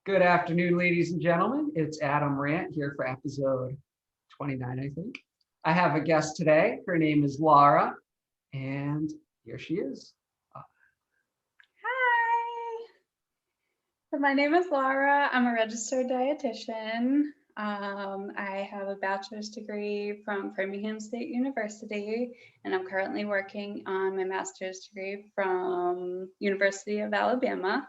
Good afternoon, ladies and gentlemen. It's R.A.N.T here for episode 29, I think. I have a guest today. Her name is Laura, and here she is. Hi. So my name is Laura. I'm a registered dietitian. I have a bachelor's degree from Birmingham State University, and I'm currently working on my master's degree from University of Alabama.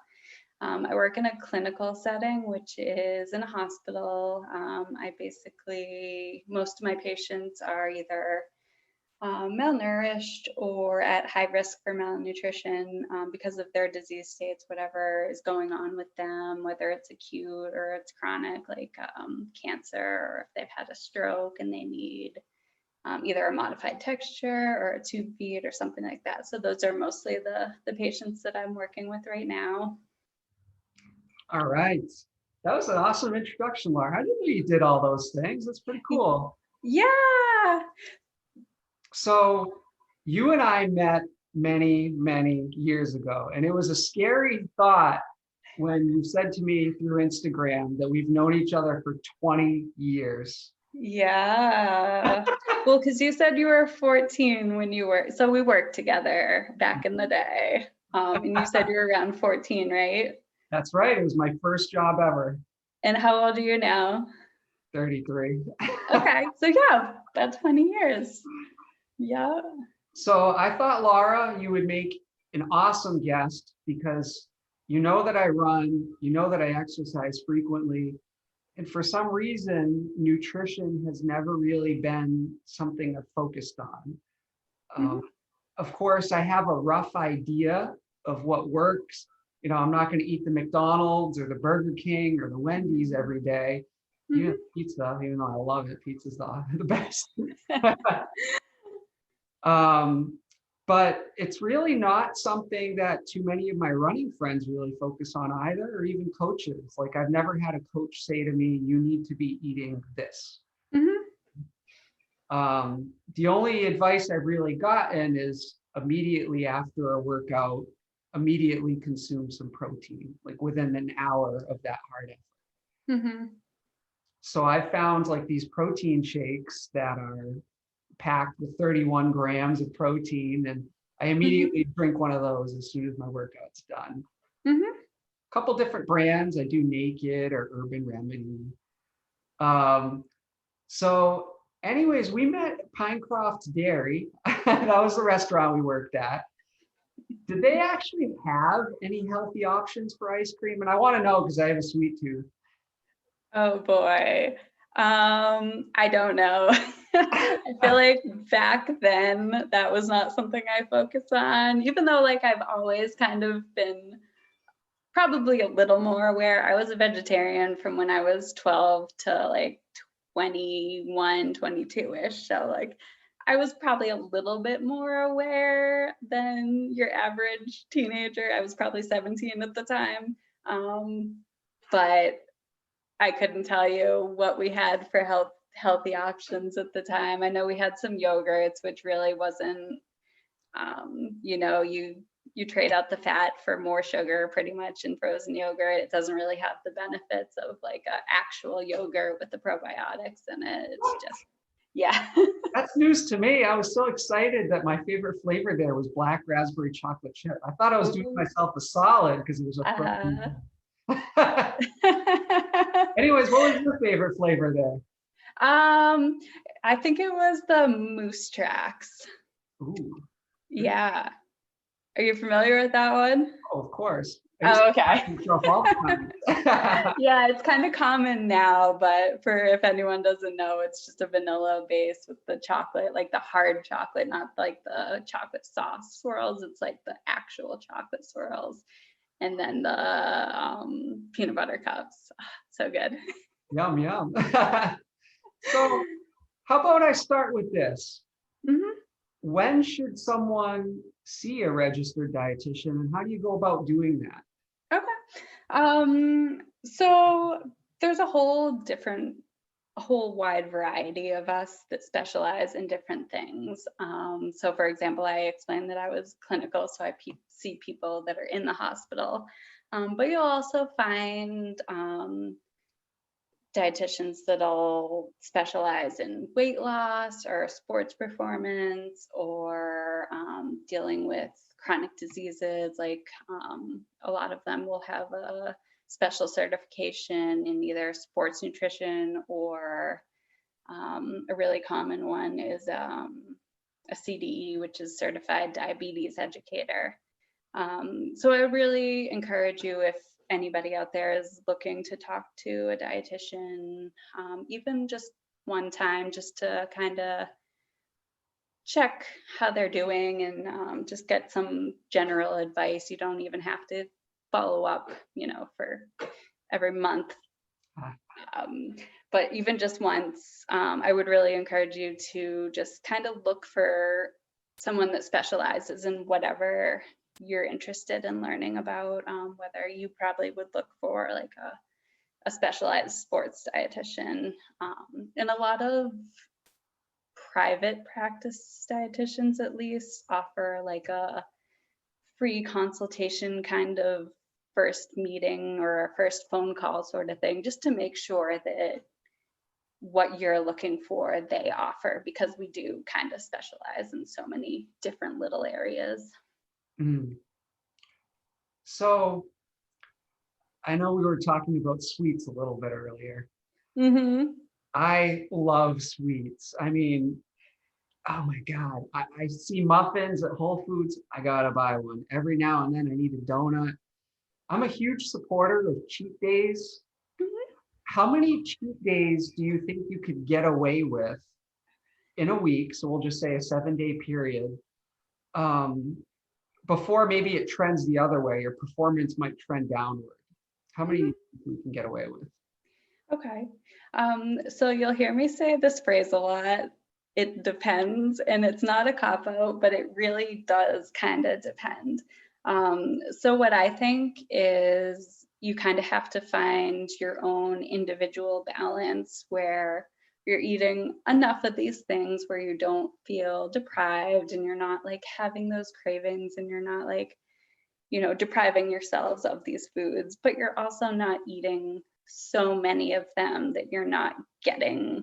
I work in a clinical setting, which is in a hospital. Most of my patients are either malnourished or at high risk for malnutrition because of their disease states, whatever is going on with them, whether it's acute or it's chronic, like cancer, or if they've had a stroke and they need either a modified texture or a tube feed or something like that. So those are mostly the patients that I'm working with right now. All right. That was an awesome introduction, Laura. I didn't know you did all those things. That's pretty cool. Yeah. So you and I met many, many years ago, and it was a scary thought when you said to me through Instagram that we've known each other for 20 years. Yeah. Well, because you said you were 14 when you were, so we worked together back in the day. And you said you were around 14, right? That's right. It was my first job ever. And how old are you now? 33. Okay, so yeah, that's 20 years. Yeah. So I thought, Laura, you would make an awesome guest because you know that I run, you know that I exercise frequently. And for some reason, nutrition has never really been something I've focused on. Mhm. Of course, I have a rough idea of what works. You know, I'm not going to eat the McDonald's or the Burger King or the Wendy's every day. Even Mhm. pizza, even though I love it, pizza's the best. Um, but it's really not something that too many of my running friends really focus on either, or even coaches. Like I've never had a coach say to me, you need to be eating this. Mhm. The only advice I've really gotten is immediately after a workout, immediately consume some protein, like within an hour of that hard effort. Mhm. So I found like these protein shakes that are packed with 31 grams of protein, and I Mhm. immediately drink one of those as soon as my workout's done. Mhm. A couple different brands. I do Naked or Urban Remedy. Um, so anyways, we met at Pinecroft Dairy. That was the restaurant we worked at. Did they actually have any healthy options for ice cream? And I want to know because I have a sweet tooth. Oh boy. I don't know. I feel like back then that was not something I focused on, even though like I've always kind of been probably a little more aware. I was a vegetarian from when I was 12 to like 21, 22-ish. So like I was probably a little bit more aware than your average teenager. I was probably 17 at the time. But I couldn't tell you what we had for healthy options at the time. I know we had some yogurts, which really wasn't, you trade out the fat for more sugar pretty much in frozen yogurt. It doesn't really have the benefits of like an actual yogurt with the probiotics in it. It's just, yeah. That's news to me. I was so excited that my favorite flavor there was black raspberry chocolate chip. I thought I was doing Ooh, myself a solid because it was a uh, protein. Anyways, what was your favorite flavor there? um, I think it was the Moose Tracks. Ooh, Yeah. Are you familiar with that one? oh, of course. I used Oh, to okay. pack myself all the time. Yeah, it's kind of common now, but for if anyone doesn't know, it's just a vanilla base with the chocolate, like the hard chocolate, not like the chocolate sauce swirls. It's like the actual chocolate swirls, and then the peanut butter cups. So good. Yum, yum. So, how about I start with this? Mhm. When should someone see a registered dietitian, and how do you go about doing that? Okay. So there's a whole wide variety of us that specialize in different things. So for example, I explained that I was clinical, so I see people that are in the hospital. But you'll also find dietitians that'll specialize in weight loss or sports performance or dealing with chronic diseases. Like a lot of them will have a special certification in either sports nutrition or a really common one is a CDE, which is Certified Diabetes Educator. So I would really encourage you, if anybody out there is looking to talk to a dietitian, even just one time, just to kind of check how they're doing and just get some general advice. You don't even have to follow up, for every month. Ah, Um, but even just once, I would really encourage you to just kind of look for someone that specializes in whatever you're interested in learning about, whether you probably would look for like a specialized sports dietitian. And a lot of private practice dietitians at least offer like a free consultation kind of first meeting or a first phone call sort of thing, just to make sure that what you're looking for they offer, because we do kind of specialize in so many different little areas. mm. So I know we were talking about sweets a little bit earlier. Mm-hmm. I love sweets. I mean, oh my God. I see muffins at Whole Foods. I gotta buy one. Every now and then I need a donut. I'm a huge supporter of cheat days. How many cheat days do you think you could get away with in a week? So we'll just say a 7-day period. Um, Before maybe it trends the other way, your performance might trend downward. How many do you think you can get away with? Okay. So you'll hear me say this phrase a lot. It depends, and it's not a cop out, but it really does kind of depend. So what I think is you kind of have to find your own individual balance where you're eating enough of these things where you don't feel deprived and you're not like having those cravings and you're not like, depriving yourselves of these foods, but you're also not eating so many of them that you're not getting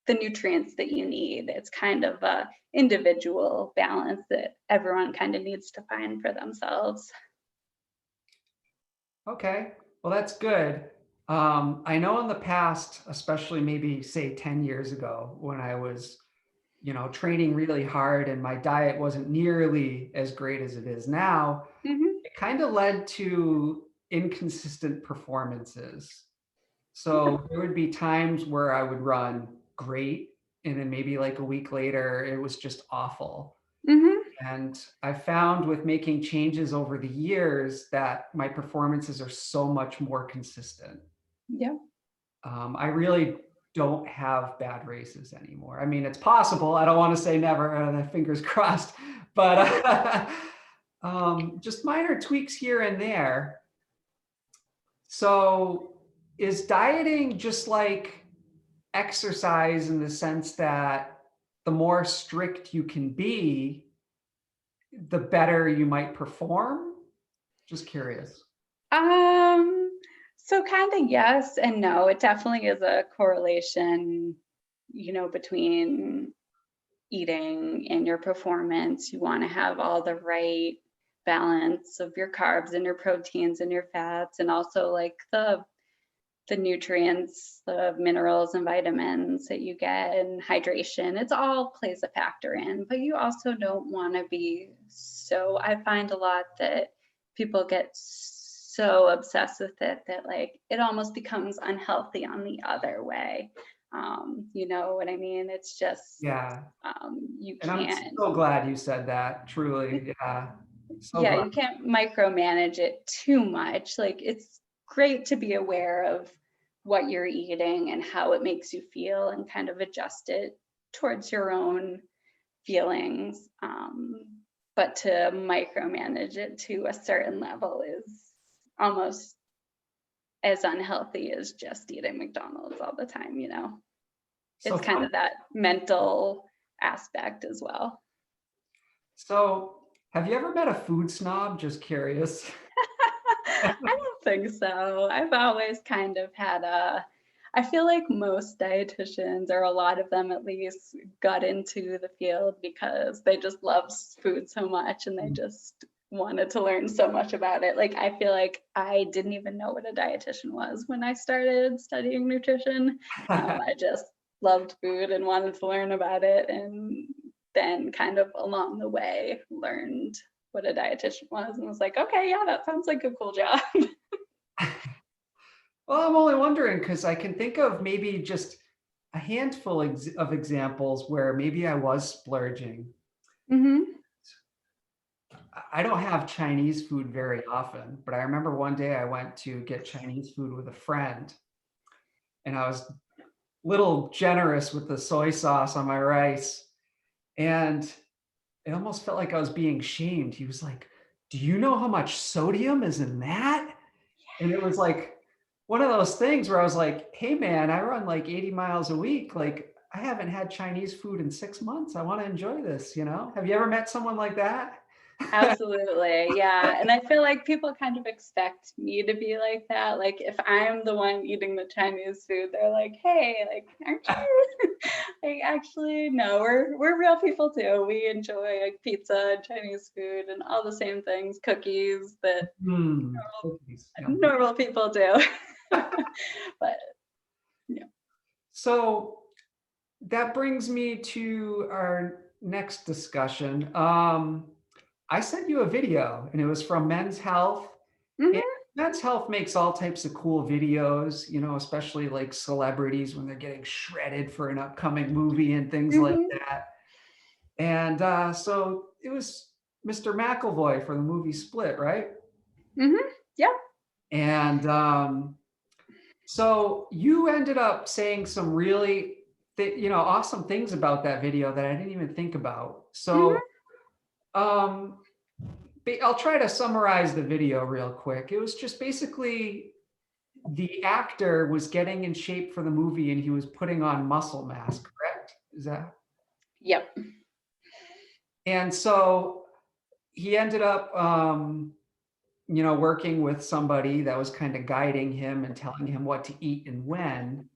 the nutrients that you need. It's kind of a individual balance that everyone kind of needs to find for themselves. Okay, well, that's good. I know in the past, especially maybe say 10 years ago, when I was, training really hard and my diet wasn't nearly as great as it is now, Hmm. it kind of led to inconsistent performances. Yeah. So there would be times where I would run great, and then maybe like a week later, it was just awful. Hmm. And I found with making changes over the years that my performances are so much more consistent. Yeah. I really don't have bad races anymore. I mean, it's possible. I don't want to say never, fingers crossed, but just minor tweaks here and there. So is dieting just like exercise in the sense that the more strict you can be, the better you might perform? Just curious. Um, so kind of yes and no. It definitely is a correlation, between eating and your performance. You want to have all the right balance of your carbs and your proteins and your fats, and also like the nutrients, the minerals and vitamins that you get, and hydration. It's all plays a factor in, but you also don't want to be so, I find a lot that people get so obsessed with it that like it almost becomes unhealthy on the other way. You know what I mean? It's just Yeah. you And I'm can't, so glad you said that. Truly. Yeah. So yeah, glad. you can't micromanage it too much. Like it's great to be aware of what you're eating and how it makes you feel and kind of adjust it towards your own feelings. But to micromanage it to a certain level is almost as unhealthy as just eating McDonald's all the time. So It's kind fun. of that mental aspect as well. So have you ever met a food snob? Just curious. I don't think so. I've always kind of had I feel like most dietitians, or a lot of them at least, got into the field because they just love food so much and they just wanted to learn so much about it. Like, I feel like I didn't even know what a dietitian was when I started studying nutrition. I just loved food and wanted to learn about it. And then, kind of along the way, learned what a dietitian was and was like, okay, yeah, that sounds like a cool job. Well, I'm only wondering because I can think of maybe just a handful of examples where maybe I was splurging. Hmm. I don't have Chinese food very often, but I remember one day I went to get Chinese food with a friend and I was a little generous with the soy sauce on my rice. And it almost felt like I was being shamed. He was like, "Do you know how much sodium is in that?" And it was like one of those things where I was like, "Hey man, I run like 80 miles a week. Like I haven't had Chinese food in 6 months. I want to enjoy this, you know?" Have you ever met someone like that? Absolutely. Yeah. And I feel like people kind of expect me to be like that. Like, if I'm the one eating the Chinese food, they're like, hey, like, aren't you? Like, actually, no, we're real people too. We enjoy like pizza and Chinese food and all the same things, cookies that Cookies, yum. normal people do. But yeah. So that brings me to our next discussion. I sent you a video and it was from Men's Health. And Hmm. Men's Health makes all types of cool videos, you know, especially like celebrities when they're getting shredded for an upcoming movie and things like Hmm. that. And so it was Mr. McAvoy for the movie Split, right? Hmm. Yeah. And so you ended up saying some really, awesome things about that video that I didn't even think about. So Hmm. um, I'll try to summarize the video real quick. It was just basically the actor was getting in shape for the movie and he was putting on muscle mass, correct? Is that? Yep. And so he ended up, working with somebody that was kind of guiding him and telling him what to eat and when.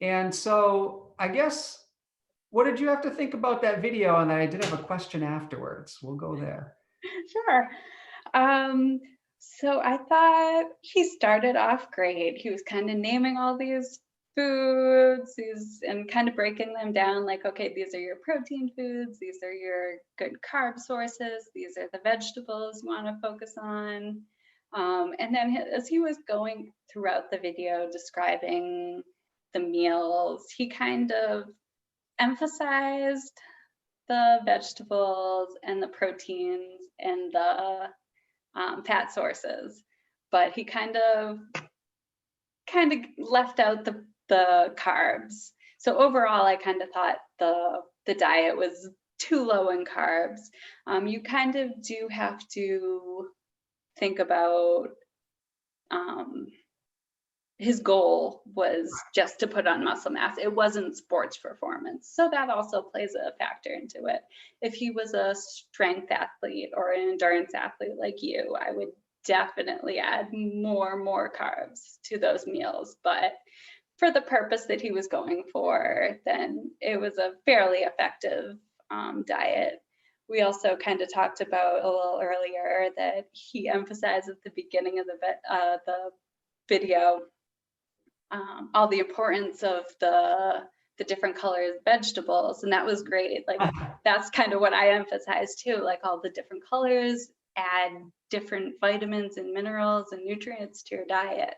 And so I guess, what did you have to think about that video? And then I did have a question afterwards. We'll go there. Sure. Um, so I thought he started off great. He was kind of naming all these foods, and kind of breaking them down like, okay, these are your protein foods, these are your good carb sources, these are the vegetables you want to focus on. And then as he was going throughout the video describing the meals, he kind of emphasized the vegetables and the proteins and the fat sources, but he kind of left out the carbs. So overall, I kind of thought the diet was too low in carbs. You kind of do have to think about, um, his goal was just to put on muscle mass. It wasn't sports performance. So that also plays a factor into it. If he was a strength athlete or an endurance athlete like you, I would definitely add more carbs to those meals. But for the purpose that he was going for, then it was a fairly effective diet. We also kind of talked about a little earlier that he emphasized at the beginning of the video, all the importance of the different colors vegetables, and that was great. Like, that's kind of what I emphasize too, like all the different colors add different vitamins and minerals and nutrients to your diet.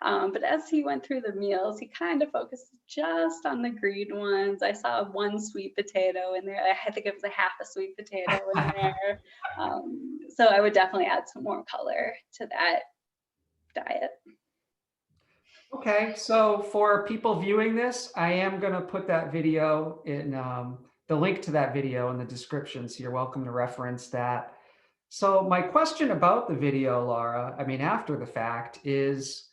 But as he went through the meals, he kind of focused just on the green ones. I saw one sweet potato in there. I think it was a half a sweet potato in there. So I would definitely add some more color to that diet. Okay, so for people viewing this, I am going to put that video in, the link to that video in the description, so you're welcome to reference that. So my question about the video, Laura, I mean, after the fact, is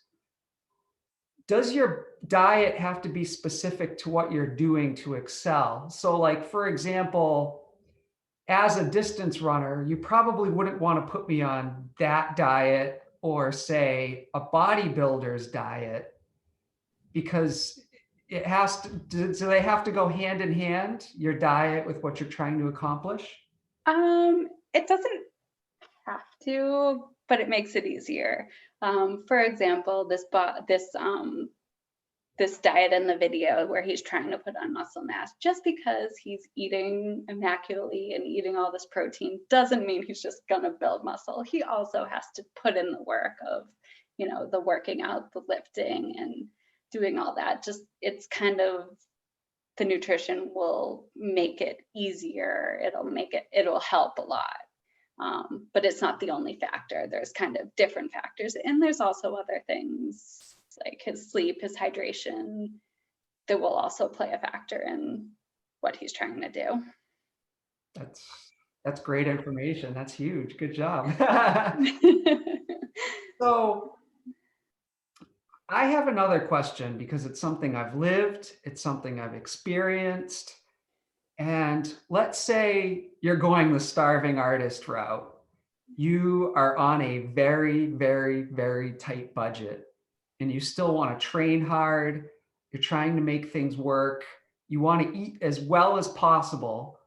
does your diet have to be specific to what you're doing to excel? So like, for example, as a distance runner, you probably wouldn't want to put me on that diet or say a bodybuilder's diet, because it has to, do they have to go hand in hand, your diet with what you're trying to accomplish? It doesn't have to, but it makes it easier. For example, this diet in the video where he's trying to put on muscle mass, just because he's eating immaculately and eating all this protein doesn't mean he's just gonna build muscle. He also has to put in the work of, the working out, the lifting, and doing all that. Just, it's kind of, the nutrition will make it easier. It'll help a lot. But it's not the only factor. There's kind of different factors. And there's also other things like his sleep, his hydration, that will also play a factor in what he's trying to do. That's great information. That's huge. Good job. So I have another question, because it's something I've lived, it's something I've experienced. And let's say you're going the starving artist route. You are on a very, very, very tight budget, and you still want to train hard. You're trying to make things work. You want to eat as well as possible.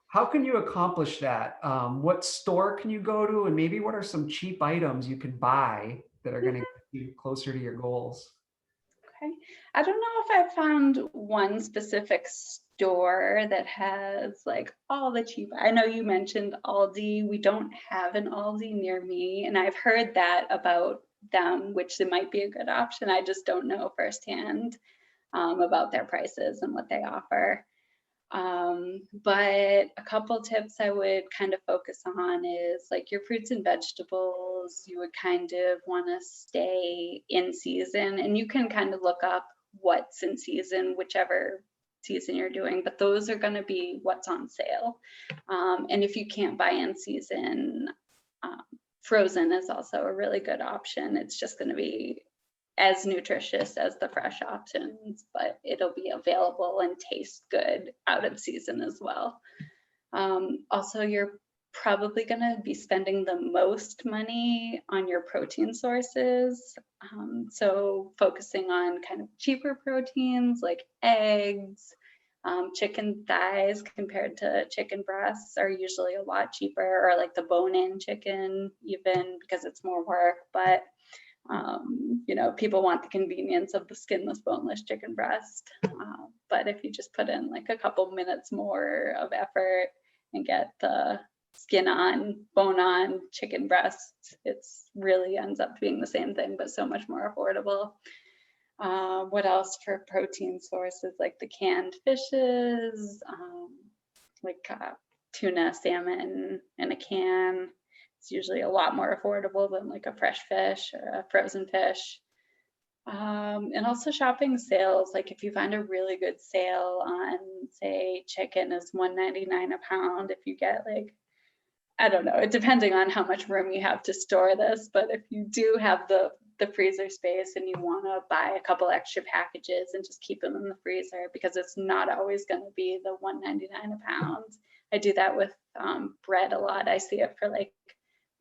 How can you accomplish that? What store can you go to? And maybe what are some cheap items you can buy that are going to get you closer to your goals? Okay. I don't know if I found one specific store that has like all the cheap. I know you mentioned Aldi. We don't have an Aldi near me, and I've heard that about them, which it might be a good option. I just don't know firsthand about their prices and what they offer. But a couple tips I would kind of focus on is like your fruits and vegetables. You would kind of want to stay in season, and you can kind of look up what's in season, whichever season you're doing, but those are going to be what's on sale. And if you can't buy in season, frozen is also a really good option. It's just going to be as nutritious as the fresh options, but it'll be available and taste good out of season as well. Also, you're probably going to be spending the most money on your protein sources. So focusing on kind of cheaper proteins like eggs, chicken thighs compared to chicken breasts are usually a lot cheaper, or like the bone-in chicken, even, because it's more work. But people want the convenience of the skinless, boneless chicken breast. But if you just put in like a couple minutes more of effort and get the skin on, bone on chicken breast, it's really ends up being the same thing, but so much more affordable. What else for protein sources? Like the canned fishes, like tuna, salmon in a can. It's usually a lot more affordable than like a fresh fish or a frozen fish. And also shopping sales. Like if you find a really good sale on, say, chicken is $1.99 a pound, if you get like, I don't know, depending on how much room you have to store this, but if you do have the freezer space and you want to buy a couple extra packages and just keep them in the freezer, because it's not always going to be the $1.99 a pound. I do that with bread a lot. I see it for like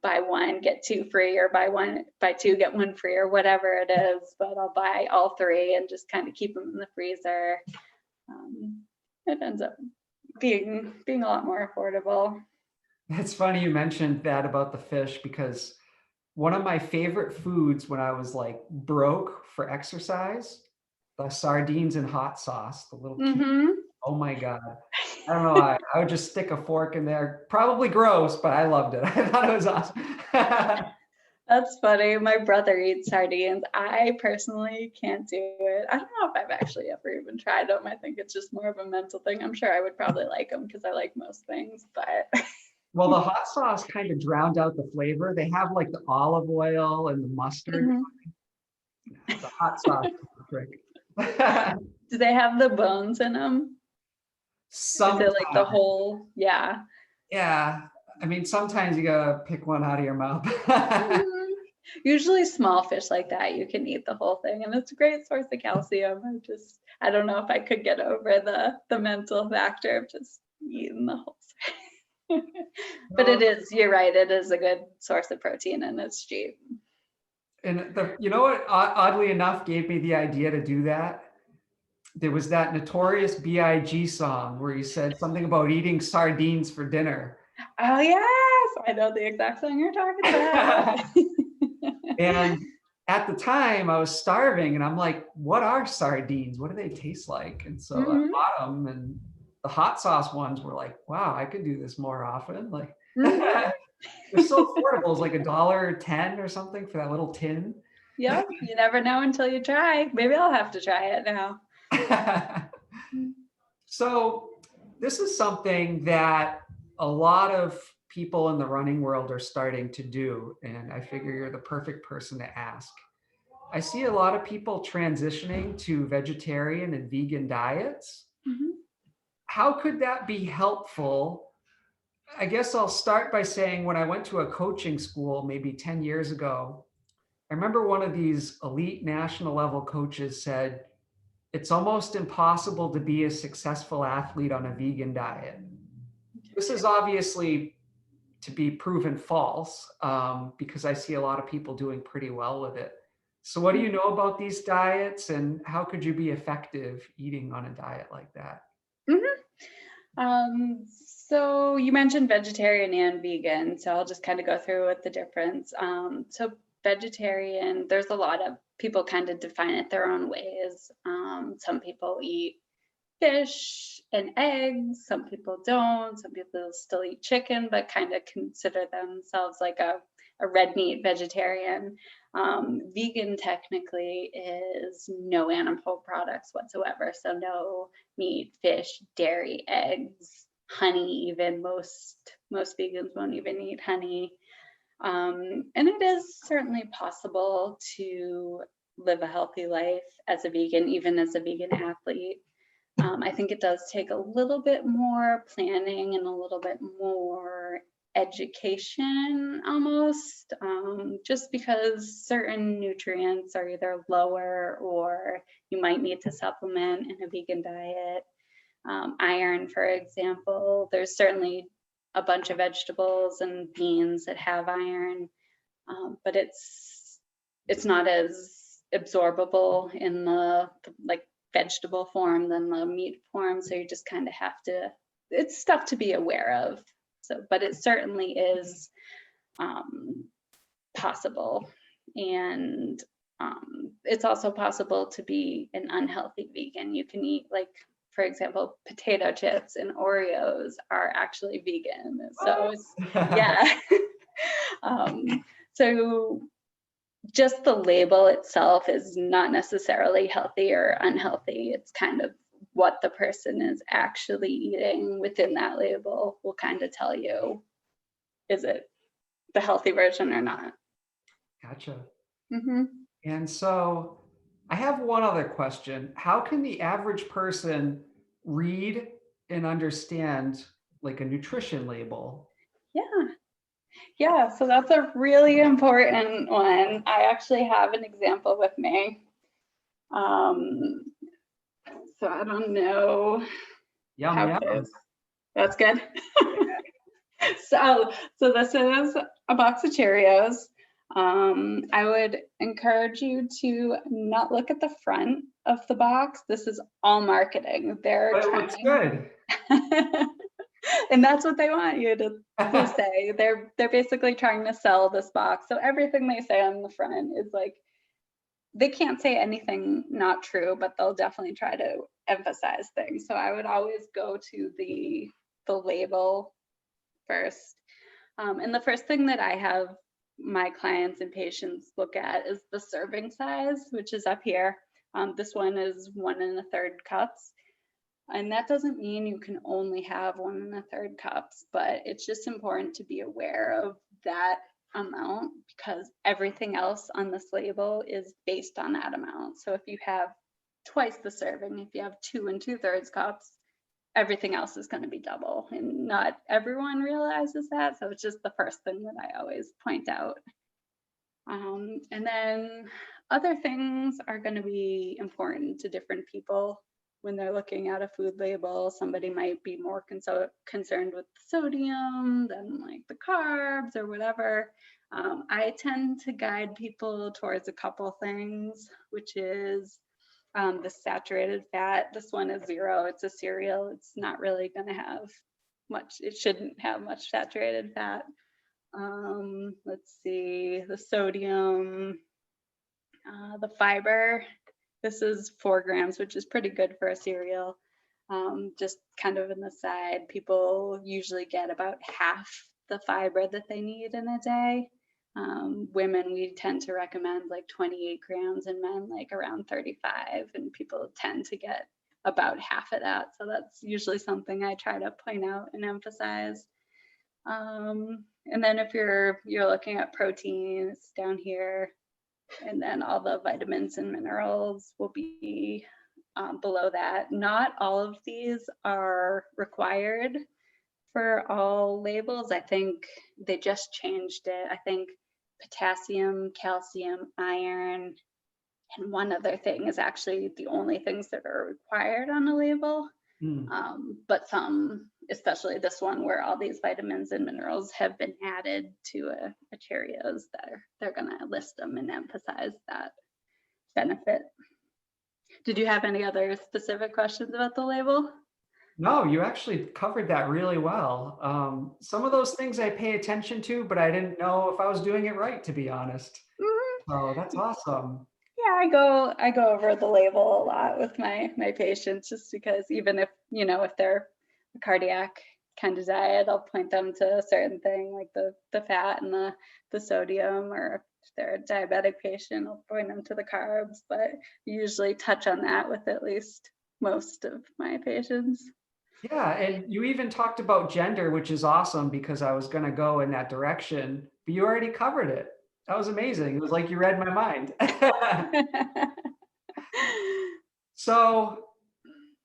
buy one, get two free, or buy two, get one free, or whatever it is. But I'll buy all three and just kind of keep them in the freezer. It ends up being a lot more affordable. It's funny you mentioned that about the fish, because one of my favorite foods when I was like broke for exercise, the sardines and hot sauce, the little cube. Oh my God. I don't know. I would just stick a fork in there. Probably gross, but I loved it. I thought it was awesome. That's funny. My brother eats sardines. I personally can't do it. I don't know if I've actually ever even tried them. I think it's just more of a mental thing. I'm sure I would probably like them because I like most things, but. Well, the hot sauce kind of drowned out the flavor. They have like the olive oil and the mustard. The hot sauce is the trick. Do they have the bones in them? Sometimes. Is it like the whole? Yeah. Yeah. I mean, sometimes you gotta pick one out of your mouth. Usually small fish like that, you can eat the whole thing, and it's a great source of calcium. I don't know if I could get over the mental factor of just eating the whole thing. But it is, you're right, it is a good source of protein and it's cheap. And you know what, oddly enough, gave me the idea to do that? There was that notorious B.I.G. song where he said something about eating sardines for dinner. Oh yes, I know the exact song you're talking about. And at the time I was starving and I'm like, what are sardines? What do they taste like? And so I Mhm, bought them, and the hot sauce ones were like, wow, I could do this more often. Like mhm. they're so affordable. It's like $1.10 or something for that little tin. Yep, you never know until you try. Maybe I'll have to try it now. So this is something that a lot of people in the running world are starting to do, and I figure you're the perfect person to ask. I see a lot of people transitioning to vegetarian and vegan diets. Mhm. How could that be helpful? I guess I'll start by saying when I went to a coaching school maybe 10 years ago, I remember one of these elite national level coaches said, it's almost impossible to be a successful athlete on a vegan diet. This is obviously to be proven false, because I see a lot of people doing pretty well with it. So, what do you know about these diets, and how could you be effective eating on a diet like that? Mhm. So you mentioned vegetarian and vegan, so I'll just kind of go through with the difference. So vegetarian, there's a lot of people kind of define it their own ways. Some people eat fish and eggs, some people don't, some people still eat chicken, but kind of consider themselves like a red meat vegetarian. Vegan technically is no animal products whatsoever, so no meat, fish, dairy, eggs, honey. Even most vegans won't even eat honey. And it is certainly possible to live a healthy life as a vegan, even as a vegan athlete. I think it does take a little bit more planning and a little bit more education almost, just because certain nutrients are either lower or you might need to supplement in a vegan diet. Iron, for example, there's certainly a bunch of vegetables and beans that have iron, but it's not as absorbable in the like vegetable form than the meat form. So you just kind of have to. It's stuff to be aware of. So, but it certainly is um, possible, and it's also possible to be an unhealthy vegan. You can eat like, for example, potato chips and Oreos are actually vegan. So it's What? yeah. um, so just the label itself is not necessarily healthy or unhealthy. It's kind of what the person is actually eating within that label will kind of tell you, is it the healthy version or not? Gotcha. Hmm. And so I have one other question. How can the average person read and understand like a nutrition label? Yeah, yeah. So that's a really important one. I actually have an example with me. Um, so I don't know Yum, how yum. close. That's good. So this is a box of Cheerios. I would encourage you to not look at the front of the box. This is all marketing. They're But it looks trying, good. and that's what they want you to say. They're basically trying to sell this box. So everything they say on the front is like, they can't say anything not true, but they'll definitely try to emphasize things. So I would always go to the label first. And the first thing that I have my clients and patients look at is the serving size, which is up here. This one is 1 1/3 cups. And that doesn't mean you can only have 1 1/3 cups, but it's just important to be aware of that amount because everything else on this label is based on that amount. So if you have twice the serving, if you have 2 2/3 cups, everything else is going to be double. And not everyone realizes that. So it's just the first thing that I always point out. And then other things are going to be important to different people when they're looking at a food label. Somebody might be more concerned with sodium than like the carbs or whatever. I tend to guide people towards a couple things, which is the saturated fat. This one is 0. It's a cereal. It's not really going to have much. It shouldn't have much saturated fat. Let's see, the sodium, the fiber. This is 4 grams, which is pretty good for a cereal. Just kind of an aside, people usually get about half the fiber that they need in a day. Women, we tend to recommend like 28 grams, and men like around 35, and people tend to get about half of that. So that's usually something I try to point out and emphasize. And then if you're looking at proteins down here, and then all the vitamins and minerals will be below that. Not all of these are required for all labels. I think they just changed it. I think potassium, calcium, iron, and one other thing is actually the only things that are required on a label. But some, especially this one where all these vitamins and minerals have been added to a Cheerios, they're going to list them and emphasize that benefit. Did you have any other specific questions about the label? No, you actually covered that really well. Some of those things I pay attention to, but I didn't know if I was doing it right, to be honest. So that's awesome. Yeah, I go over the label a lot with my patients, just because even if, if they're a cardiac kind of diet, I'll point them to a certain thing like the fat and the sodium, or if they're a diabetic patient, I'll point them to the carbs, but usually touch on that with at least most of my patients. Yeah, and you even talked about gender, which is awesome because I was going to go in that direction, but you already covered it. That was amazing. It was like you read my mind. So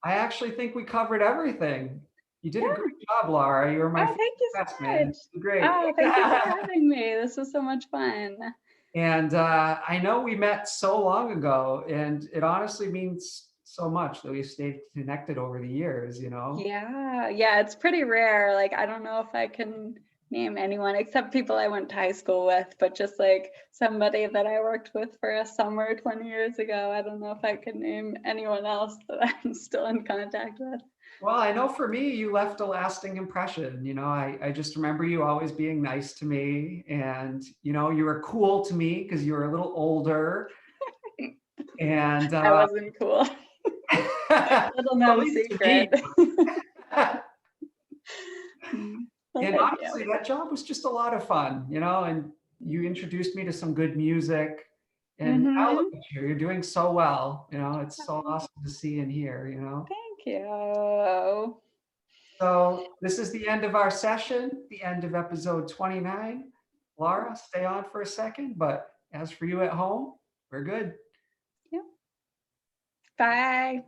I actually think we covered everything. You did a Yeah. great job, Laura. You were my Oh, thank you best, so man. much. Great. Oh, thank you for having me. This was so much fun. And I know we met so long ago, and it honestly means so much that we've stayed connected over the years, you know? Yeah, it's pretty rare. Like, I don't know if I can name anyone except people I went to high school with, but just like somebody that I worked with for a summer 20 years ago, I don't know if I can name anyone else that I'm still in contact with. Well, I know for me, you left a lasting impression. You know, I just remember you always being nice to me, and, you know, you were cool to me because you were a little older. And I wasn't cool. Little at known least to me. secret. Well, And thank honestly, you. that job was just a lot of fun, you know, and you introduced me to some good music. And now look Mm-hmm. at you, you're doing so well. You know, it's so awesome to see and hear, you know. Thank you. So this is the end of our session, the end of episode 29. Laura, stay on for a second, but as for you at home, we're good. Yep. Bye.